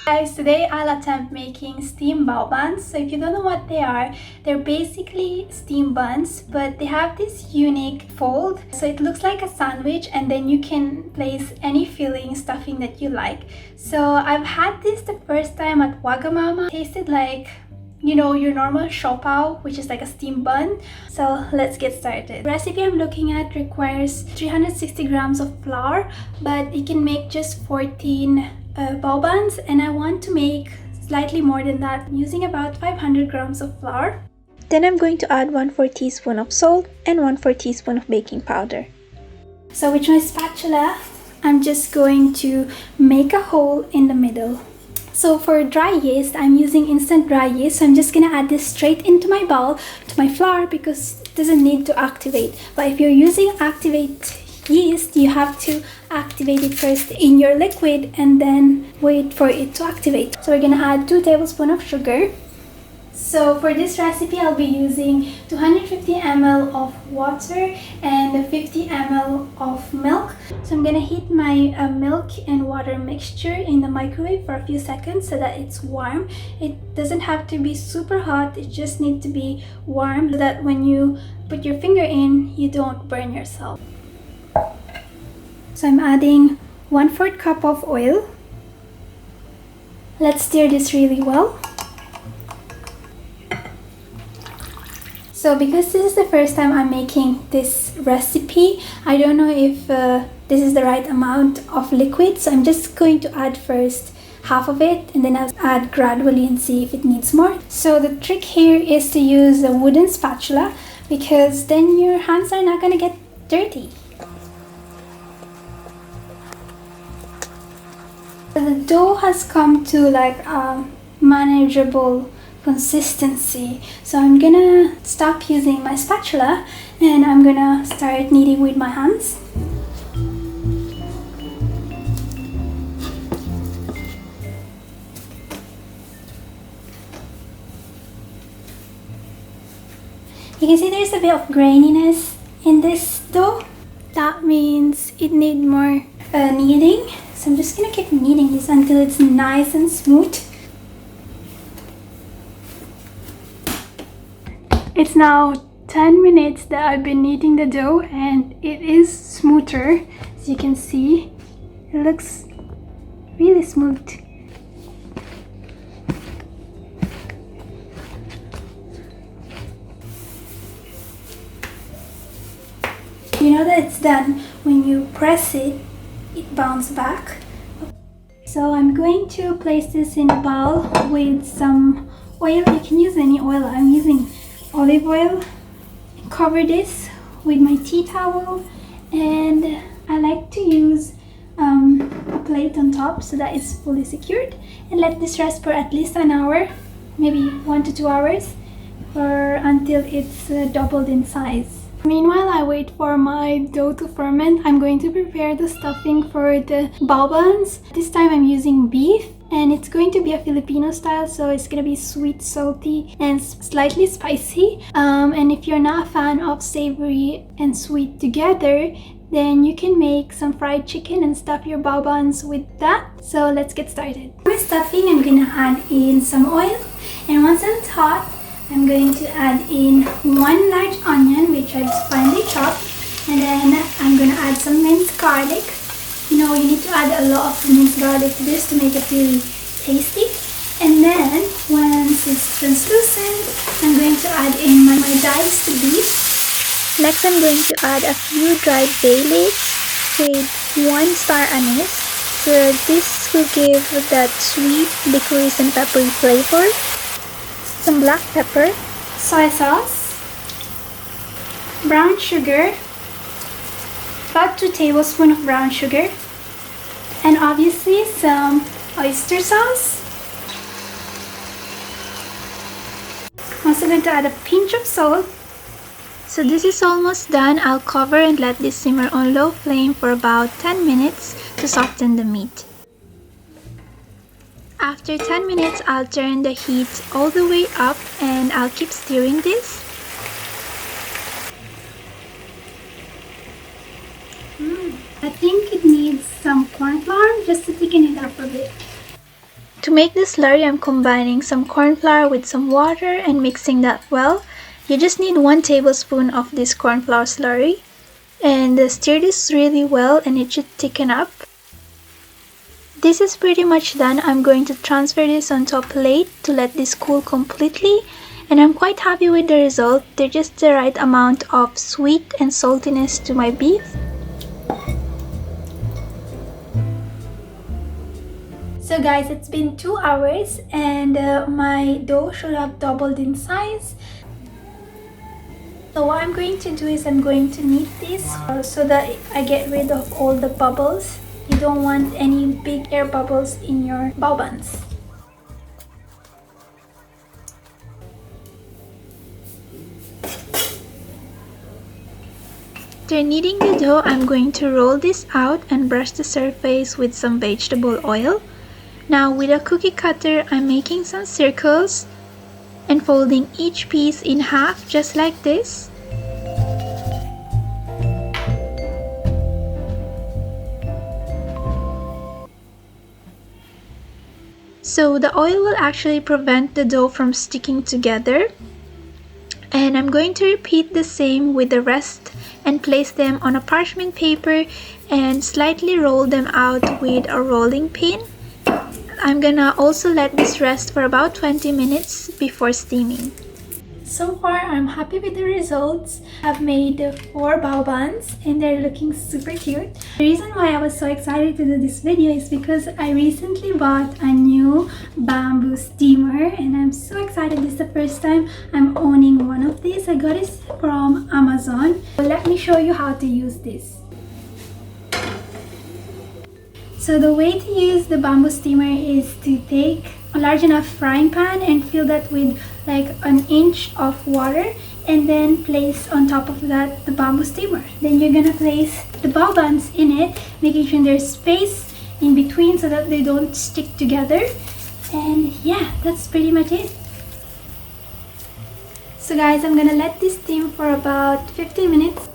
Guys, today I'll attempt making steamed bao buns. So if you don't know what they are, they're basically steamed buns, but they have this unique fold. So it looks like a sandwich, and then you can place any filling, stuffing that you like. So I've had this the first time at Wagamama. It tasted like, you know, your normal siopao, which is like a steamed bun. So let's get started. The recipe I'm looking at requires 360 grams of flour, but you can make just 14 bao buns, and I want to make slightly more than that, using about 500 grams of flour. Then I'm going to add 1/4 teaspoon of salt and 1/4 teaspoon of baking powder. So with my spatula, I'm just going to make a hole in the middle. So for dry yeast, I'm using instant dry yeast. So I'm just gonna add this straight into my bowl, to my flour, because it doesn't need to activate. But if you're using activate yeast, you have to activate it first in your liquid and then wait for it to activate. So we're gonna add 2 tablespoons of sugar. So for this recipe, I'll be using 250 ml of water and 50 ml of milk. So I'm gonna heat my milk and water mixture in the microwave for a few seconds so that it's warm. It doesn't have to be super hot, it just needs to be warm so that when you put your finger in, you don't burn yourself. So I'm adding 1/4 cup of oil. Let's stir this really well. So because this is the first time I'm making this recipe, I don't know if this is the right amount of liquid. So I'm just going to add first half of it, and then I'll add gradually and see if it needs more. So the trick here is to use a wooden spatula, because then your hands are not gonna get dirty. The dough has come to like a manageable consistency, so I'm gonna stop using my spatula and I'm gonna start kneading with my hands. You can see there's a bit of graininess in this dough. That means it needs more kneading. So I'm just gonna keep kneading this until it's nice and smooth. It's now 10 minutes that I've been kneading the dough, and it is smoother. As you can see, it looks really smooth. You know that it's done when you press it, it bounces back. So I'm going to place this in a bowl with some oil. You can use any oil. I'm using olive oil. Cover this with my tea towel, and I like to use a plate on top so that it's fully secured, and let this rest for at least an hour, maybe 1 to 2 hours, or until it's doubled in size. Meanwhile, I wait for my dough to ferment. I'm going to prepare the stuffing for the bao buns. This time I'm using beef, and it's going to be a Filipino style, so it's gonna be sweet, salty, and slightly spicy. And if you're not a fan of savory and sweet together, then you can make some fried chicken and stuff your bao buns with that. So let's get started. For my stuffing, I'm gonna add in some oil, and once it's hot, I'm going to add in 1 large onion, which I've finely chopped, and then I'm going to add some minced garlic. You know, you need to add a lot of minced garlic to this to make it really tasty. And then once it's translucent, I'm going to add in my diced beef. Next, I'm going to add a few dried bay leaves with 1 star anise. So this will give that sweet, licorice, and peppery flavor. Some black pepper, Soy sauce, brown sugar, about 2 tablespoons of brown sugar, and obviously some oyster sauce. I'm also going to add a pinch of salt. So this is almost done. I'll cover and let this simmer on low flame for about 10 minutes to soften the meat. After 10 minutes, I'll turn the heat all the way up and I'll keep stirring this. I think it needs some corn flour just to thicken it up a bit. To make the slurry, I'm combining some corn flour with some water and mixing that well. You just need 1 tablespoon of this corn flour slurry. And stir this really well and it should thicken up. This is pretty much done. I'm going to transfer this onto a plate to let this cool completely. And I'm quite happy with the result. They're just the right amount of sweet and saltiness to my beef. So guys, it's been 2 hours and my dough should have doubled in size. So what I'm going to do is I'm going to knead this so that I get rid of all the bubbles. You don't want any big air bubbles in your bao buns. After kneading the dough, I'm going to roll this out and brush the surface with some vegetable oil. Now with a cookie cutter, I'm making some circles and folding each piece in half just like this. So the oil will actually prevent the dough from sticking together. And I'm going to repeat the same with the rest and place them on a parchment paper and slightly roll them out with a rolling pin. I'm gonna also let this rest for about 20 minutes before steaming. So far, I'm happy with the results. I've made 4 bao buns and they're looking super cute. The reason why I was so excited to do this video is because I recently bought a new bamboo steamer and I'm so excited. This is the first time I'm owning one of these. I got it from Amazon. Let me show you how to use this. So the way to use the bamboo steamer is to take a large enough frying pan and fill that with like 1 inch of water and then place on top of that the bamboo steamer. Then you're gonna place the bao buns in it, making sure there's space in between so that they don't stick together. And yeah, that's pretty much it. So guys, I'm gonna let this steam for about 15 minutes.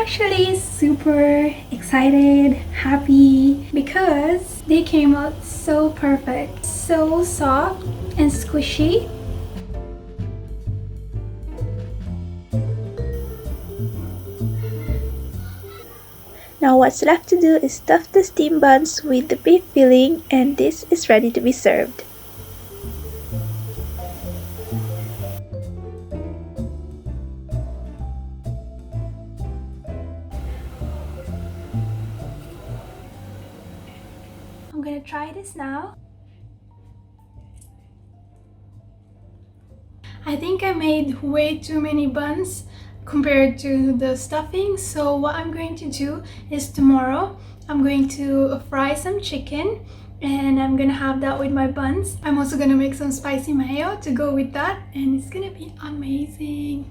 Actually super excited, happy because they came out so perfect, so soft and squishy. Now what's left to do is stuff the steam buns with the beef filling and this is ready to be served. I'm gonna try this now. I think I made way too many buns compared to the stuffing, so what I'm going to do is tomorrow I'm going to fry some chicken and I'm gonna have that with my buns. I'm also gonna make some spicy mayo to go with that and it's gonna be amazing.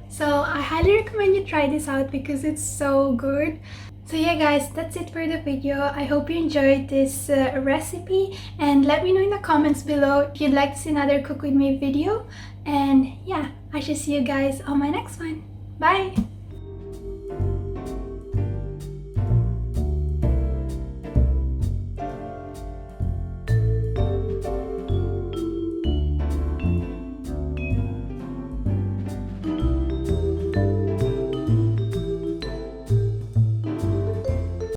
So I highly recommend you try this out because it's so good. So yeah guys, that's it for the video. I hope you enjoyed this recipe and let me know in the comments below if you'd like to see another cook with me video. And yeah, I shall see you guys on my next one. Bye!